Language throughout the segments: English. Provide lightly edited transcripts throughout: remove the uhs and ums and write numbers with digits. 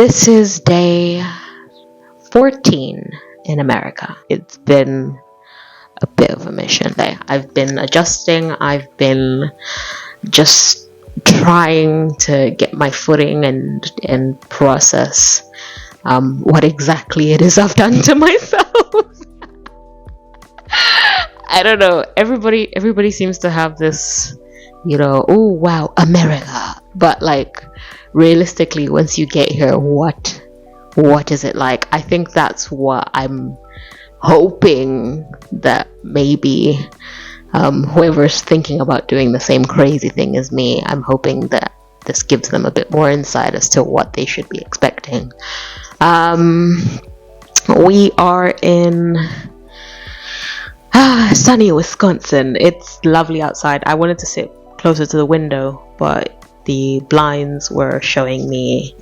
This is day 14 in America. It's been a bit of a mission day. I've been adjusting. I've been just trying to get my footing and process what exactly it is I've done to myself. I don't know. Everybody seems to have this, oh wow, America. But like, realistically, once you get here, what is it like? I think that's what I'm hoping, that maybe whoever's thinking about doing the same crazy thing as me, I'm hoping that this gives them a bit more insight as to what they should be expecting. We are in sunny Wisconsin. It's lovely outside. I wanted to sit closer to the window, but the blinds were showing me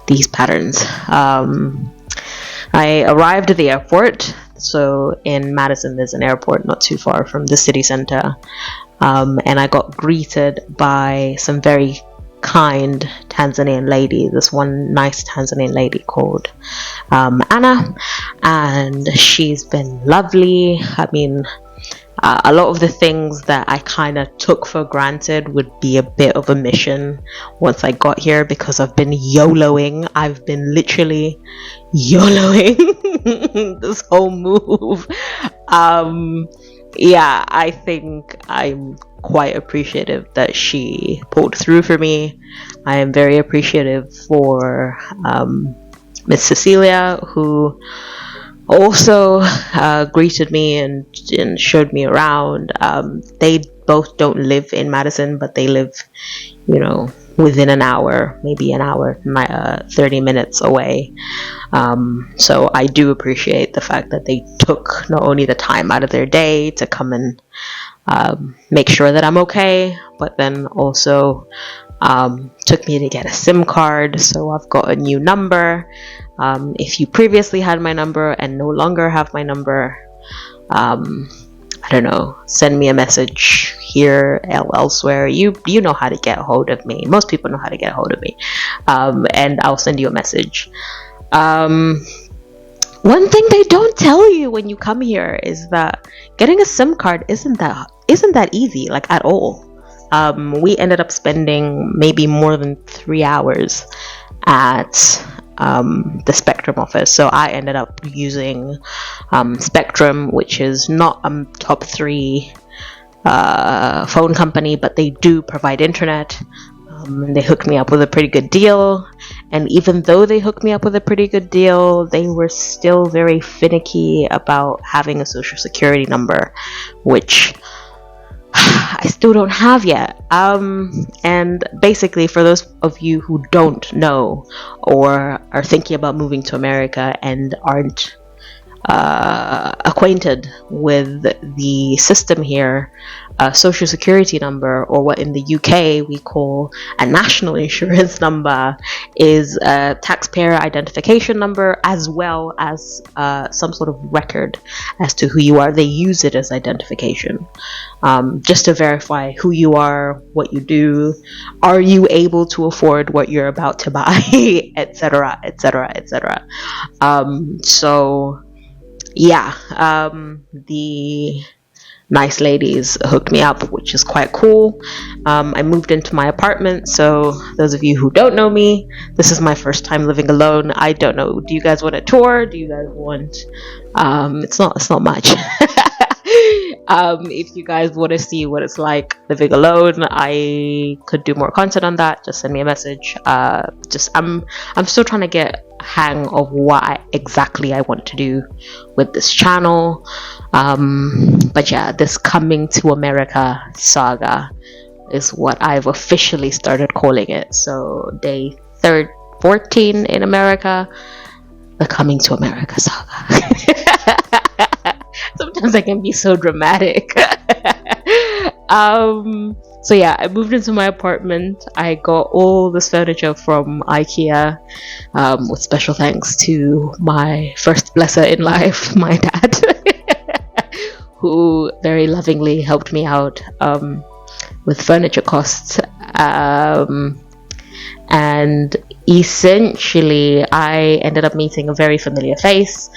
these patterns. I arrived at the airport. So in Madison, there's an airport not too far from the city center. And I got greeted by some very kind Tanzanian lady, this one nice Tanzanian lady called Anna, and she's been lovely. I mean, a lot of the things that I kind of took for granted would be a bit of a mission once I got here, because I've been YOLOing. I've been literally YOLOing this whole move. Yeah, I think I'm quite appreciative that she pulled through for me. I am very appreciative for Miss Cecilia, who also greeted me and showed me around. They both don't live in Madison, but they live, within an hour, maybe an hour, 30 minutes away. So I do appreciate the fact that they took not only the time out of their day to come and make sure that I'm okay, but then also took me to get a SIM card. So I've got a new number. If you previously had my number and no longer have my number, I don't know, send me a message here, elsewhere. You know how to get a hold of me. Most people know how to get a hold of me, and I'll send you a message. One thing they don't tell you when you come here is that getting a SIM card isn't that easy, like, at all. We ended up spending maybe more than 3 hours at the Spectrum office. So I ended up using Spectrum, which is not a top 3 phone company, but they do provide internet. And they hooked me up with a pretty good deal. And even though they hooked me up with a pretty good deal, they were still very finicky about having a social security number, which I still don't have yet. And basically, for those of you who don't know or are thinking about moving to America and aren't acquainted with the system here, a social security number, or what in the UK we call a national insurance number, is a taxpayer identification number, as well as some sort of record as to who you are. They use it as identification, just to verify who you are, what you do, are you able to afford what you're about to buy, etc, etc, etc. So yeah, the nice ladies hooked me up, which is quite cool. I moved into my apartment. So those of you who don't know me, this is my first time living alone. I don't know, do you guys want a tour? Do you guys want it's not much. If you guys want to see what it's like living alone, I could do more content on that. Just send me a message. I'm still trying to get hang of what exactly I want to do with this channel. But yeah, this Coming to America saga is what I've officially started calling it. So day 14 in America, the Coming to America saga. Sometimes I can be so dramatic. So yeah, I moved into my apartment. I got all this furniture from IKEA, with special thanks to my first blesser in life, my dad, who very lovingly helped me out with furniture costs. and essentially I ended up meeting a very familiar face.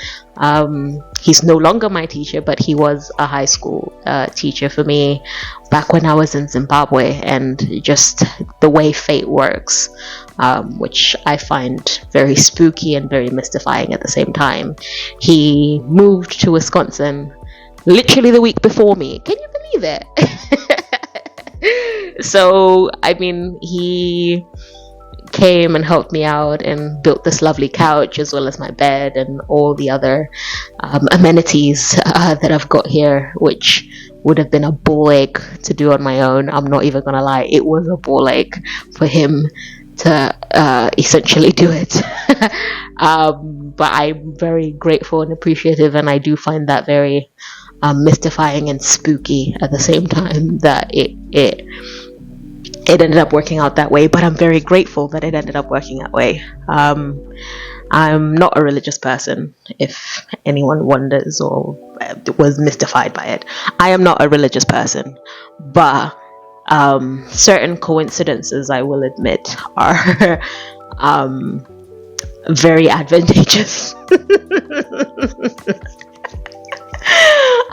He's no longer my teacher, but he was a high school teacher for me back when I was in Zimbabwe, and just the way fate works, which I find very spooky and very mystifying at the same time. He moved to Wisconsin literally the week before me. Can you believe it? So I mean, he came and helped me out and built this lovely couch, as well as my bed and all the other amenities that I've got here, which would have been a ball ache to do on my own. I'm not even gonna lie, it was a ball ache for him to essentially do it. But I'm very grateful and appreciative, and I do find that very mystifying and spooky at the same time, that it ended up working out that way. But I'm very grateful that it ended up working that way. I'm not a religious person, if anyone wonders or was mystified by it. I am not a religious person, but certain coincidences, I will admit, are very advantageous.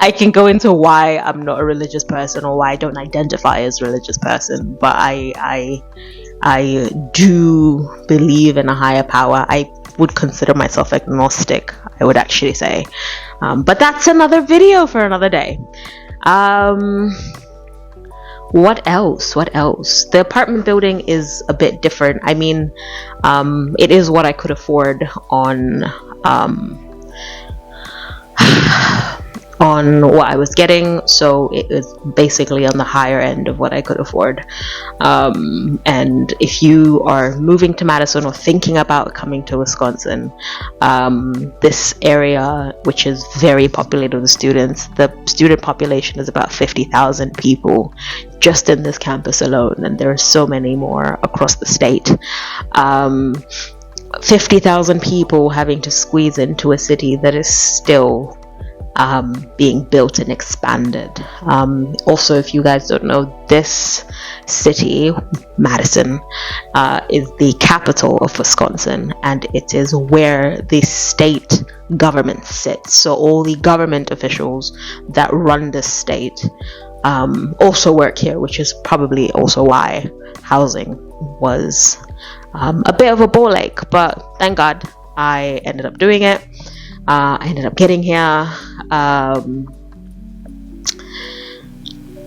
I can go into why I'm not a religious person, or why I don't identify as a religious person, but I do believe in a higher power. I would consider myself agnostic, I would actually say, but that's another video for another day. What else? The apartment building is a bit different. I mean, it is what I could afford on what I was getting, so it was basically on the higher end of what I could afford. And if you are moving to Madison or thinking about coming to Wisconsin, this area, which is very populated with students, the student population is about 50,000 people just in this campus alone, and there are so many more across the state. 50,000 people having to squeeze into a city that is still being built and expanded. Also, if you guys don't know, this city, Madison, is the capital of Wisconsin, and it is where the state government sits. So all the government officials that run this state also work here, which is probably also why housing was a bit of a ball ache, but thank God I ended up doing it. I ended up getting here, and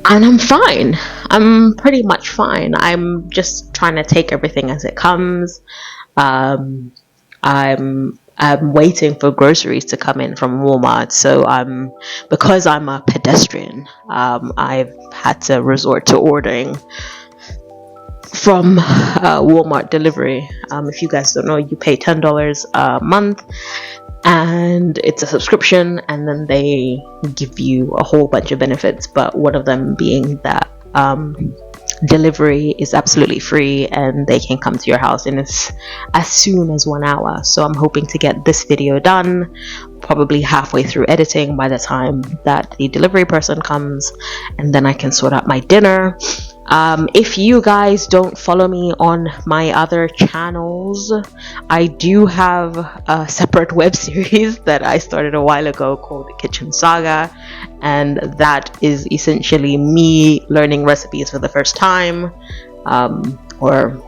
I'm fine. I'm pretty much fine. I'm just trying to take everything as it comes. I'm waiting for groceries to come in from Walmart, so because I'm a pedestrian, I've had to resort to ordering from Walmart delivery. If you guys don't know, you pay $10 a month, and it's a subscription, and then they give you a whole bunch of benefits, but one of them being that delivery is absolutely free, and they can come to your house in as soon as 1 hour. So I'm hoping to get this video done probably halfway through editing by the time that the delivery person comes, and then I can sort out my dinner. If you guys don't follow me on my other channels, I do have a separate web series that I started a while ago called The Kitchen Saga, and that is essentially me learning recipes for the first time, or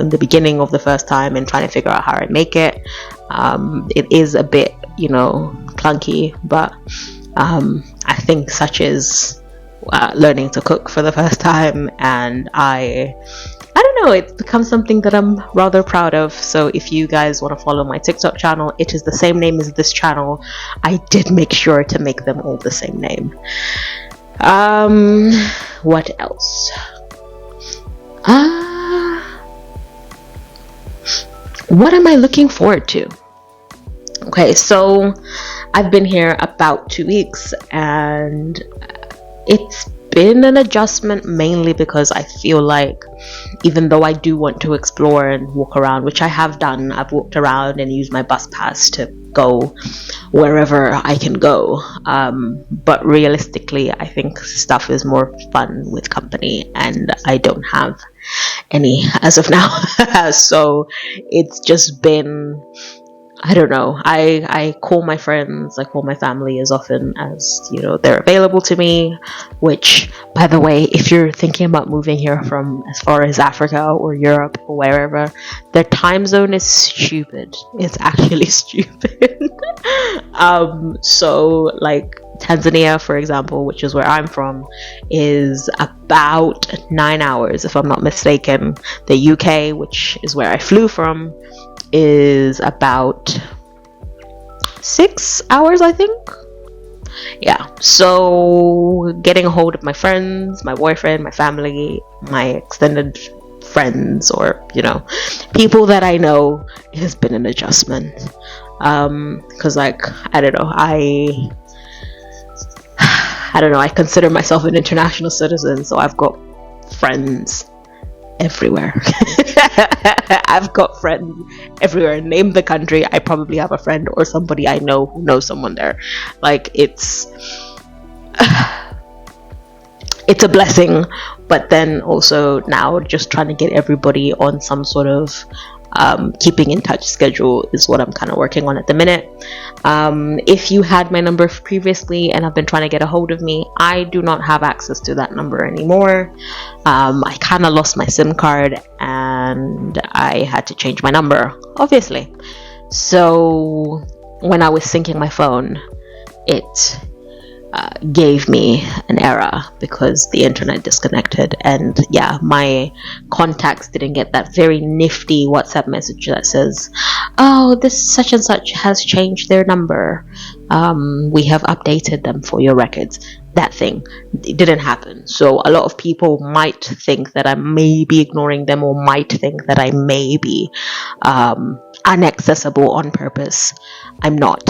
in the beginning of the first time, and trying to figure out how I make it. It is a bit, clunky, but I think such is learning to cook for the first time, and I don't know, it's become something that I'm rather proud of. So if you guys want to follow my TikTok channel, it is the same name as this channel. I did make sure to make them all the same name. What else? What am I looking forward to? Okay, so I've been here about 2 weeks, and it's been an adjustment, mainly because I feel like, even though I do want to explore and walk around, which I have done, I've walked around and used my bus pass to go wherever I can go. But realistically, I think stuff is more fun with company, and I don't have any as of now. So it's just been, I don't know, I call my friends, I call my family as often as, you know, they're available to me, which, by the way, if you're thinking about moving here from as far as Africa or Europe or wherever, their time zone is stupid. It's actually stupid. So like Tanzania, for example, which is where I'm from, is about 9 hours, if I'm not mistaken. The UK, which is where I flew from, is about 6 hours, I think. Yeah, so getting a hold of my friends, my boyfriend, my family, my extended friends, or, you know, people that I know, it has been an adjustment. Because like, I don't know, I consider myself an international citizen, so I've got friends everywhere. I've got friends everywhere. Name the country, I probably have a friend or somebody I know who knows someone there. Like, it's a blessing, but then also now just trying to get everybody on some sort of keeping in touch schedule is what I'm kind of working on at the minute. If you had my number previously and have been trying to get a hold of me, I do not have access to that number anymore. I kind of lost my SIM card and I had to change my number, obviously. So when I was syncing my phone, it gave me an error because the internet disconnected, and yeah, my contacts didn't get that very nifty WhatsApp message that says, oh, this such and such has changed their number, we have updated them for your records. That thing, it didn't happen. So a lot of people might think that I may be ignoring them, or might think that I may be inaccessible on purpose. I'm not.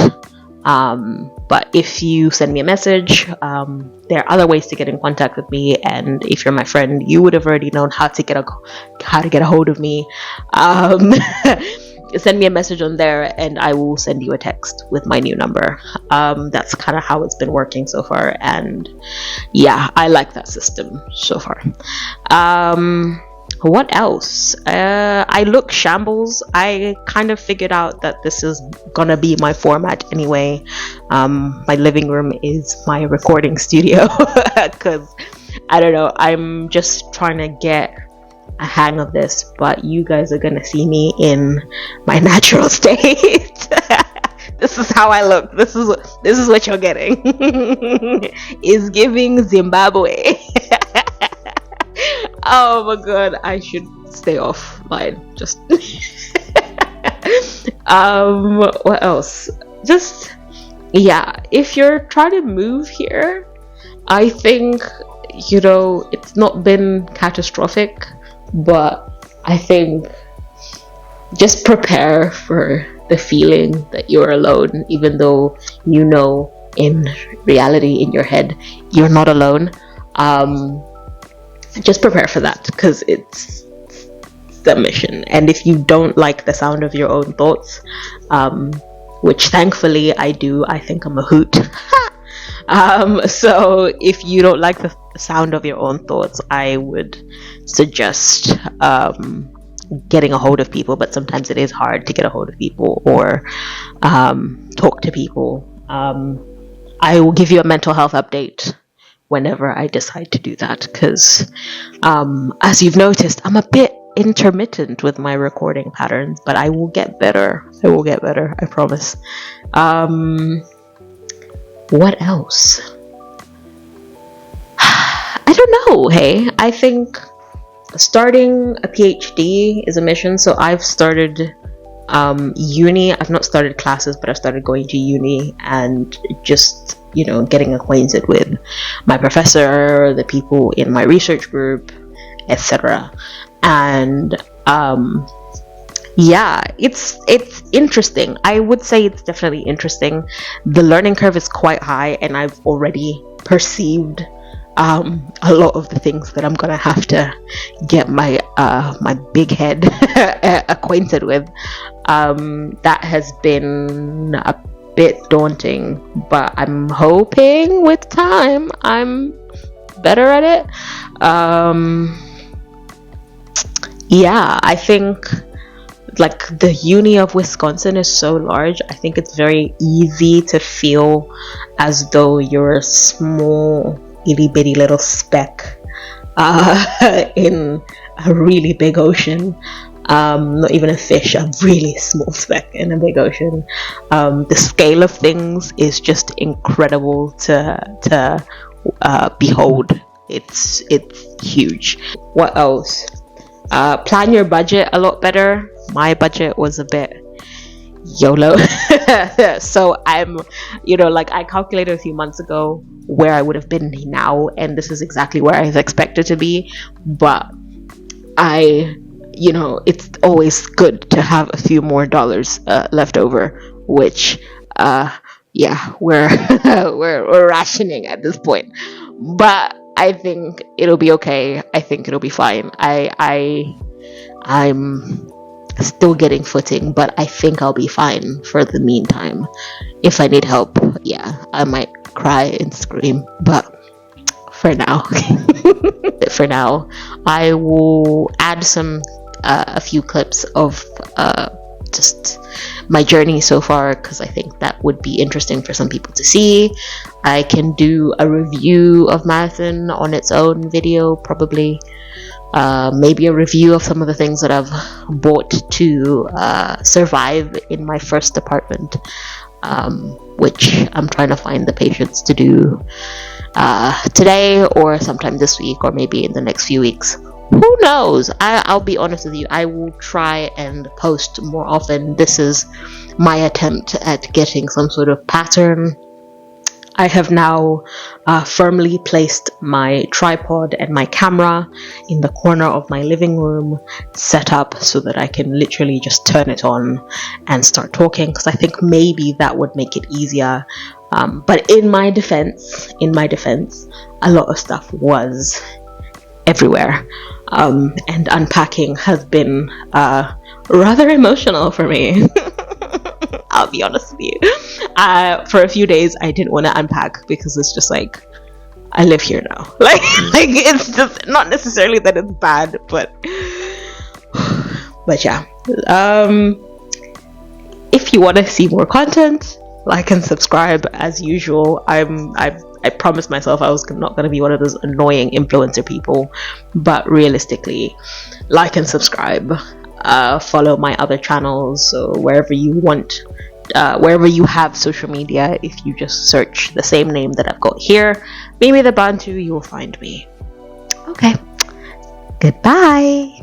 But if you send me a message, there are other ways to get in contact with me, and if you're my friend, you would have already known how to get a hold of me. Send me a message on there and I will send you a text with my new number. That's kind of how it's been working so far, and yeah, I like that system so far. What else? I look shambles. I kind of figured out that this is gonna be my format anyway. My living room is my recording studio because I don't know, I'm just trying to get a hang of this, but you guys are gonna see me in my natural state. This is how I look. This is what you're getting. Is giving Zimbabwe. Oh my god, I should stay offline. Just what else? Just, yeah, if you're trying to move here, I think, you know, it's not been catastrophic, but I think just prepare for the feeling that you're alone, even though you know in reality, in your head, you're not alone. Just prepare for that, because it's the mission. And if you don't like the sound of your own thoughts, which thankfully I do, I think I'm a hoot. So if you don't like the sound of your own thoughts, I would suggest getting a hold of people, but sometimes it is hard to get a hold of people or talk to people. I will give you a mental health update whenever I decide to do that, because as you've noticed, I'm a bit intermittent with my recording patterns, but I will get better. I promise. What else? I don't know. Hey, I think starting a PhD is a mission. So I've started uni. I've not started classes, but I've started going to uni and just, you know, getting acquainted with my professor, the people in my research group, etc. And yeah, it's interesting. I would say it's definitely interesting. The learning curve is quite high, and I've already perceived a lot of the things that I'm gonna have to get my my big head acquainted with. That has been a bit daunting, but I'm hoping with time I'm better at it. Yeah, I think like the uni of Wisconsin is so large. I think it's very easy to feel as though you're a small itty bitty little speck in a really big ocean. Not even a fish, a really small speck in a big ocean. The scale of things is just incredible to behold. It's huge. What else? Plan your budget a lot better. My budget was a bit YOLO. So I'm, like I calculated a few months ago where I would have been now, and this is exactly where I was expected to be. But it's always good to have a few more dollars left over, which we're we're rationing at this point. But I think it'll be okay. I think it'll be fine. I'm still getting footing, but I think I'll be fine for the meantime. If I need help, I might cry and scream, but for now I will add a few clips of just my journey so far, because I think that would be interesting for some people to see. I can do a review of Marathon on its own video, probably. Maybe a review of some of the things that I've bought to survive in my first apartment, which I'm trying to find the patience to do today or sometime this week, or maybe in the next few weeks. Who knows? I'll be honest with you, I will try and post more often. This is my attempt at getting some sort of pattern. I have now firmly placed my tripod and my camera in the corner of my living room, set up so that I can literally just turn it on and start talking, because I think maybe that would make it easier. But in my defense, a lot of stuff was everywhere, and unpacking has been rather emotional for me. I'll be honest with you. For a few days I didn't want to unpack, because it's just like, I live here now. Like it's just not necessarily that it's bad, but yeah. If you want to see more content, like and subscribe as usual. I promised myself I was not going to be one of those annoying influencer people, but realistically, like and subscribe. Follow my other channels, so wherever you want, wherever you have social media, if you just search the same name that I've got here, Mimi the Bantu, you will find me. Okay, goodbye.